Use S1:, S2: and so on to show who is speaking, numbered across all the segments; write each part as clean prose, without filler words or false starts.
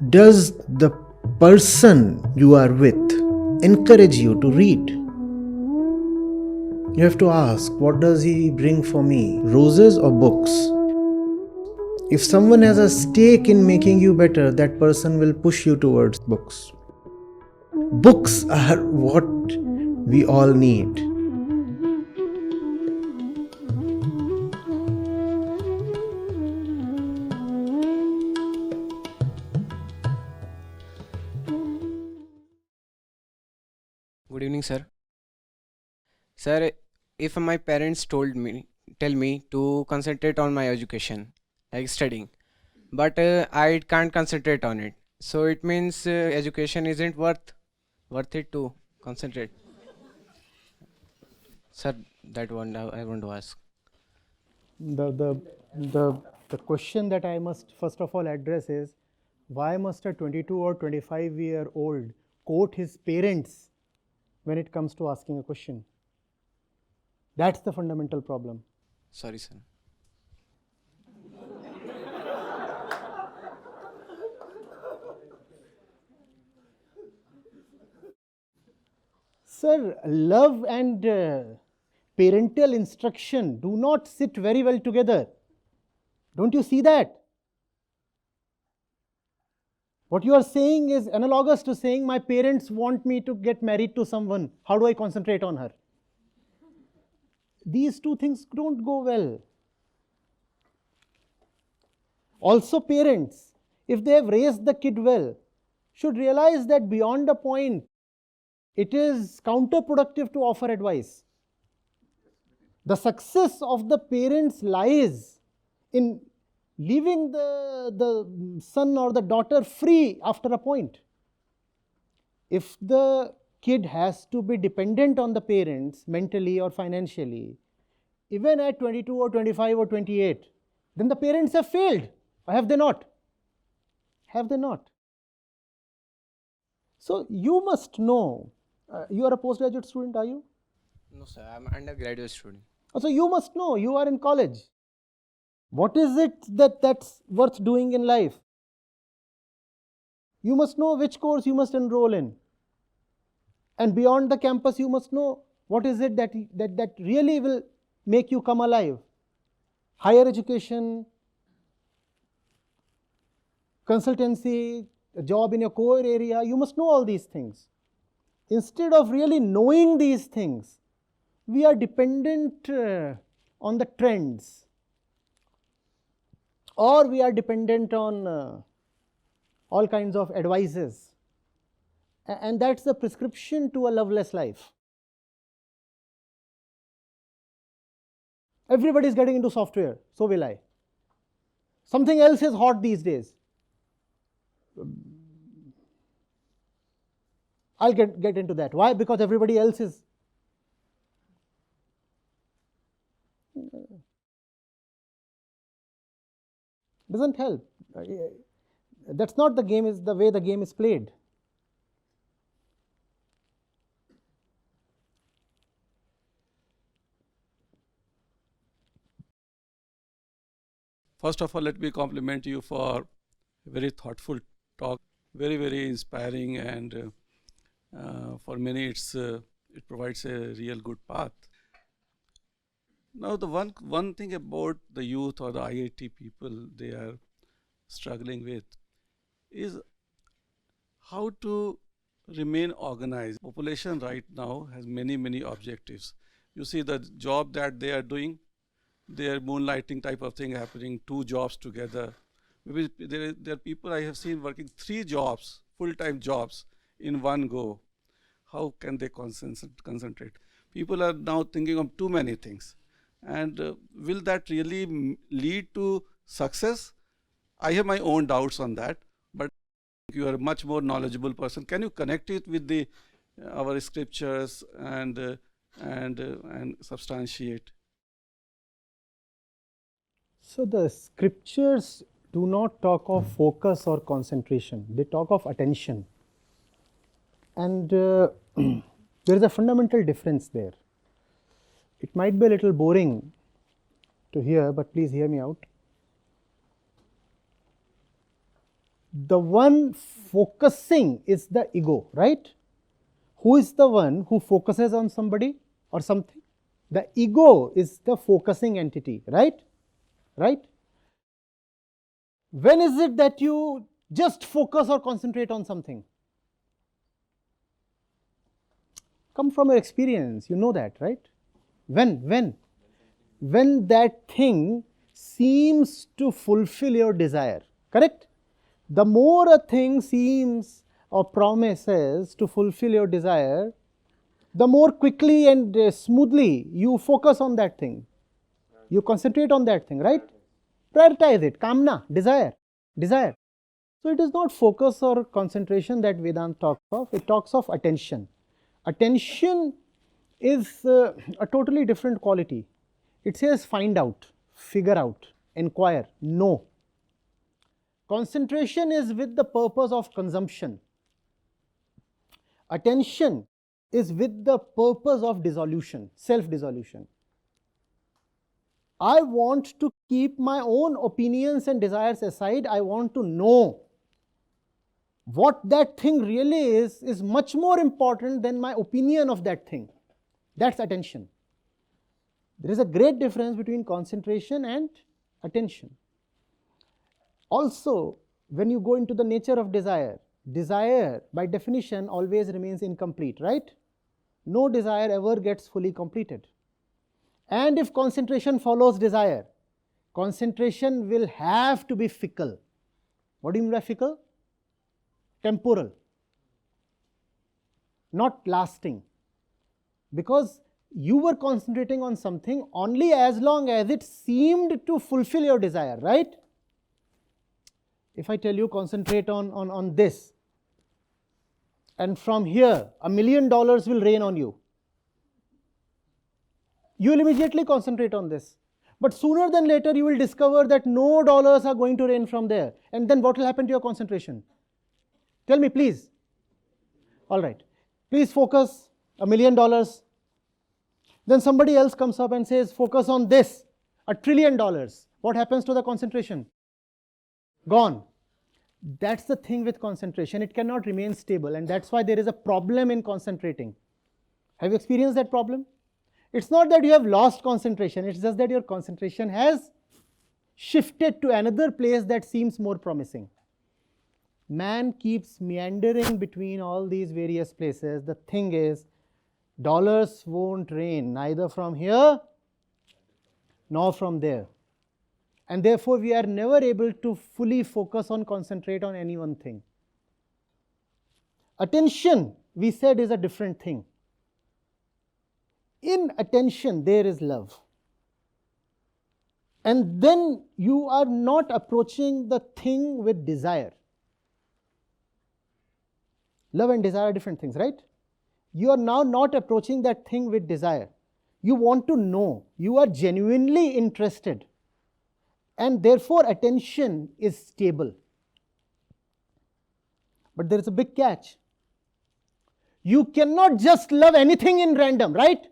S1: Does the person you are with encourage you to read? You have to ask, what does he bring for me? Roses or books? If someone has a stake in making you better, that person will push you towards books. Books are what we all need.
S2: Good evening, sir. Sir, if my parents tell me to concentrate on my education, like studying, but I can't concentrate on it. So it means education isn't worth it to concentrate. Sir, that one I want to ask.
S3: The question that I must first of all address is, why must a 22 or 25-year-old quote his parents when it comes to asking a question? That's the fundamental problem.
S2: Sorry, sir.
S3: Sir, love and parental instruction do not sit very well together. Don't you see that? What you are saying is analogous to saying, my parents want me to get married to someone. How do I concentrate on her? These two things don't go well. Also, parents, if they have raised the kid well, should realize that beyond a point, it is counterproductive to offer advice. The success of the parents lies in leaving the son or the daughter free after a point. If the kid has to be dependent on the parents mentally or financially, even at 22 or 25 or 28, then the parents have failed. Or have they not? Have they not? So you must know, you are a postgraduate student, are you?
S2: No, sir, I'm undergraduate student.
S3: So you must know, you are in college. What is it that's worth doing in life? You must know which course you must enroll in. And beyond the campus, you must know what is it that really will make you come alive. Higher education, consultancy, a job in your core area, you must know all these things. Instead of really knowing these things, we are dependent on the trends, or we are dependent on all kinds of advices. And that's the prescription to a loveless life. Everybody is getting into software, so will I. Something else is hot these days. I'll get into that. Why? Because everybody else is. Doesn't help. That's not the game, is the way the game is played.
S4: First of all, let me compliment you for a very thoughtful talk, very, very inspiring, and for many it provides a real good path. Now, the one thing about the youth or the IIT people they are struggling with is how to remain organized. Population right now has many objectives. You see the job that they are doing, their moonlighting type of thing happening, 2 jobs together. Maybe there are people I have seen working 3 jobs, full-time jobs in one go. How can they concentrate? People are now thinking of too many things. And will that really lead to success? I have my own doubts on that, but you are a much more knowledgeable person. Can you connect it with our scriptures and substantiate?
S3: So the scriptures do not talk of focus or concentration. They talk of attention. And there is a fundamental difference there. It might be a little boring to hear, but please hear me out. The one focusing is the ego, right? Who is the one who focuses on somebody or something? The ego is the focusing entity, right? Right? When is it that you just focus or concentrate on something? Come from your experience, you know that, right? When that thing seems to fulfill your desire, correct? The more a thing seems or promises to fulfill your desire, the more quickly and smoothly you focus on that thing. You concentrate on that thing, right? Prioritize it. Kamna, desire. So it is not focus or concentration that Vedanta talks of. It talks of attention. Attention is a totally different quality. It says find out, figure out, inquire, know. Concentration is with the purpose of consumption. Attention is with the purpose of dissolution, self-dissolution. I want to keep my own opinions and desires aside. I want to know what that thing really is much more important than my opinion of that thing. That's attention. There is a great difference between concentration and attention. Also, when you go into the nature of desire, desire by definition always remains incomplete, right? No desire ever gets fully completed. And if concentration follows desire, concentration will have to be fickle. What do you mean by fickle? Temporal, not lasting. Because you were concentrating on something only as long as it seemed to fulfill your desire, right? If I tell you concentrate on this, and from here $1 million will rain on you, you will immediately concentrate on this. But sooner than later you will discover that no dollars are going to rain from there. And then what will happen to your concentration? Tell me, please. All right. Please focus, $1 million. Then somebody else comes up and says, focus on this, $1 trillion. What happens to the concentration? Gone. That's the thing with concentration. It cannot remain stable. And that's why there is a problem in concentrating. Have you experienced that problem? It's not that you have lost concentration. It's just that your concentration has shifted to another place that seems more promising. Man keeps meandering between all these various places. The thing is, dollars won't rain neither from here nor from there. And therefore, we are never able to fully focus on, concentrate on any one thing. Attention, we said, is a different thing. In attention, there is love. And then you are not approaching the thing with desire. Love and desire are different things, right? You are now not approaching that thing with desire. You want to know. You are genuinely interested. And therefore, attention is stable. But there is a big catch. You cannot just love anything in random, right?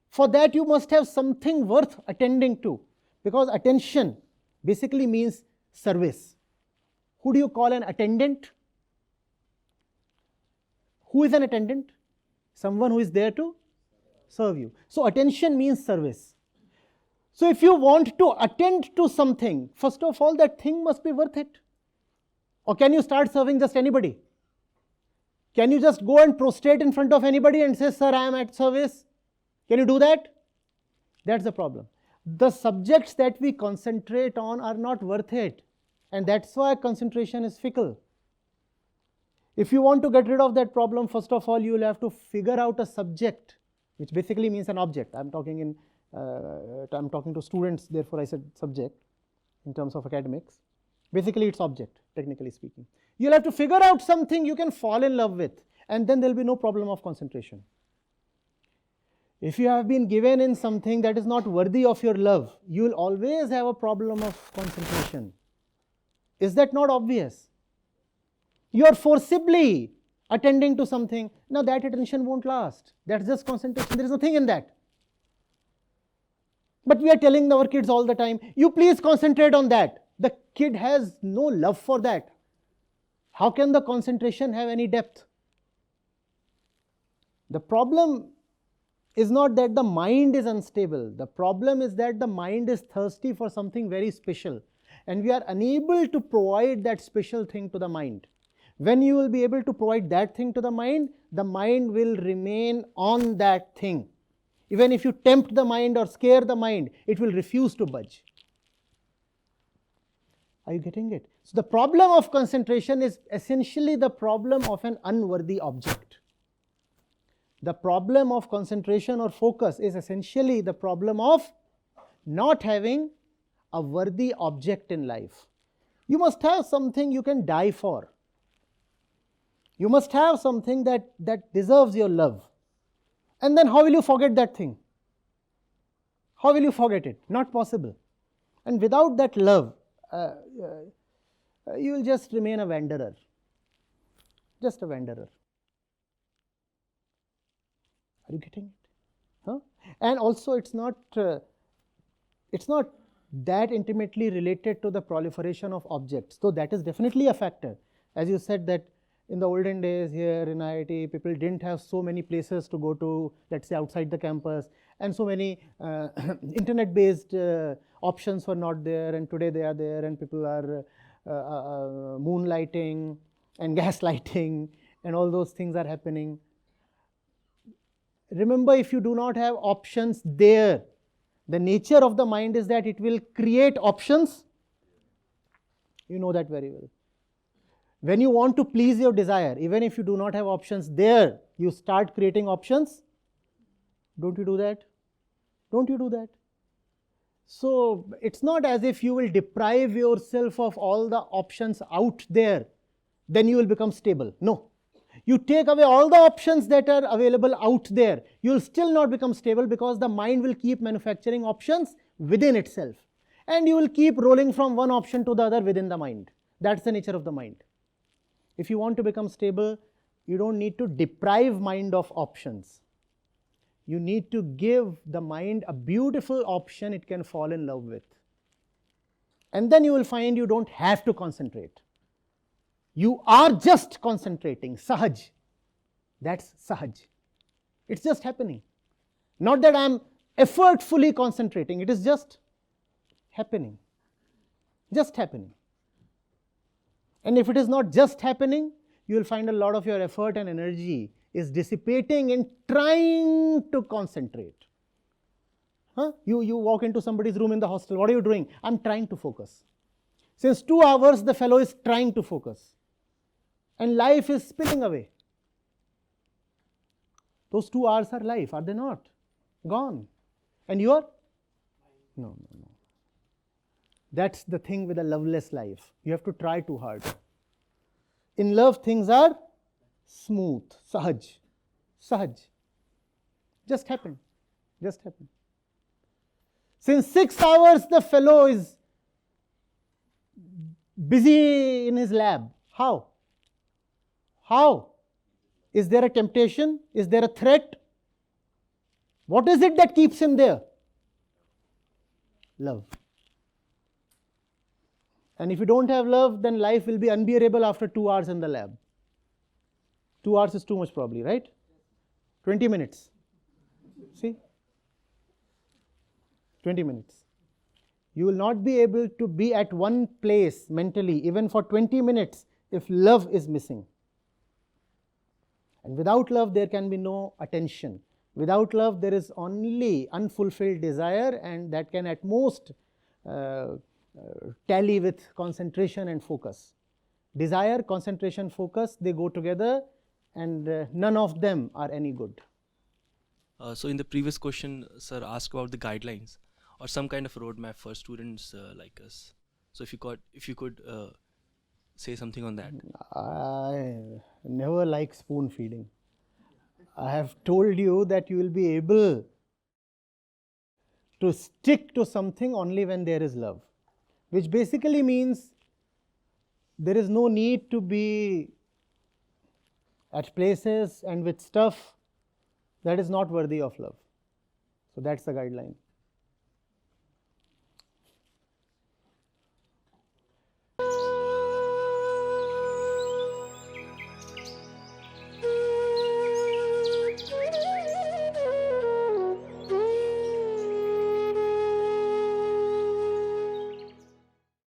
S3: For that, you must have something worth attending to. Because attention basically means service. Who do you call an attendant? Who is an attendant? Someone who is there to serve you. So attention means service. So if you want to attend to something, first of all, that thing must be worth it. Or can you start serving just anybody? Can you just go and prostrate in front of anybody and say, sir, I am at service? Can you do that? That's the problem. The subjects that we concentrate on are not worth it. And that's why concentration is fickle. If you want to get rid of that problem, first of all, you will have to figure out a subject, which basically means an object. I'm talking to students, therefore I said subject in terms of academics. Basically, it's object, technically speaking. You'll have to figure out something you can fall in love with, and then there'll be no problem of concentration. If you have been given in something that is not worthy of your love, you will always have a problem of concentration. Is that not obvious? You are forcibly attending to something. Now that attention won't last. That's just concentration. There is nothing in that. But we are telling our kids all the time, you please concentrate on that. The kid has no love for that. How can the concentration have any depth? The problem is not that the mind is unstable. The problem is that the mind is thirsty for something very special, and we are unable to provide that special thing to the mind. When you will be able to provide that thing to the mind will remain on that thing. Even if you tempt the mind or scare the mind, it will refuse to budge. Are you getting it? So the problem of concentration is essentially the problem of an unworthy object. The problem of concentration or focus is essentially the problem of not having a worthy object in life. You must have something you can die for. You must have something that deserves your love. And then how will you forget that thing? How will you forget it? Not possible. And without that love, you will just remain a wanderer. Just a wanderer. Are you getting it? Huh? And also it's not that intimately related to the proliferation of objects, though that is definitely a factor. As you said that in the olden days here in IIT, people didn't have so many places to go to, let's say outside the campus, and so many internet-based options were not there, and today they are there, and people are moonlighting and gaslighting, and all those things are happening. Remember, if you do not have options there, the nature of the mind is that it will create options. You know that very well. When you want to please your desire, even if you do not have options there, you start creating options. Don't you do that? Don't you do that? So it's not as if you will deprive yourself of all the options out there, then you will become stable. No. You take away all the options that are available out there, you will still not become stable, because the mind will keep manufacturing options within itself. And you will keep rolling from one option to the other within the mind. That's the nature of the mind. If you want to become stable, you don't need to deprive mind of options. You need to give the mind a beautiful option it can fall in love with. And then you will find you don't have to concentrate. You are just concentrating, sahaj. That's sahaj. It's just happening. Not that I am effortfully concentrating, it is just happening. Just happening. And if it is not just happening, you will find a lot of your effort and energy is dissipating in trying to concentrate. You walk into somebody's room in the hostel, what are you doing? I'm trying to focus. Since 2 hours, the fellow is trying to focus. And life is spilling away. Those 2 hours are life, are they not? Gone. And you are? No. That's the thing with a loveless life. You have to try too hard. In love, things are smooth, sahaj. Sahaj. Just happened. Just happened. Since 6 hours, the fellow is busy in his lab. How? How? Is there a temptation? Is there a threat? What is it that keeps him there? Love. And if you don't have love, then life will be unbearable after 2 hours in the lab. 2 hours is too much probably, right? 20 minutes. See? 20 minutes. You will not be able to be at one place mentally, even for 20 minutes, if love is missing. And without love, there can be no attention. Without love, there is only unfulfilled desire, and that can at most tally with concentration and focus. Desire, concentration, focus, they go together, and none of them are any good.
S5: So in the previous question, sir asked about the guidelines or some kind of roadmap for students like us. So if you could say something on that.
S3: I never like spoon feeding. I have told you that you will be able to stick to something only when there is love, which basically means there is no need to be at places and with stuff that is not worthy of love. So that's the guideline.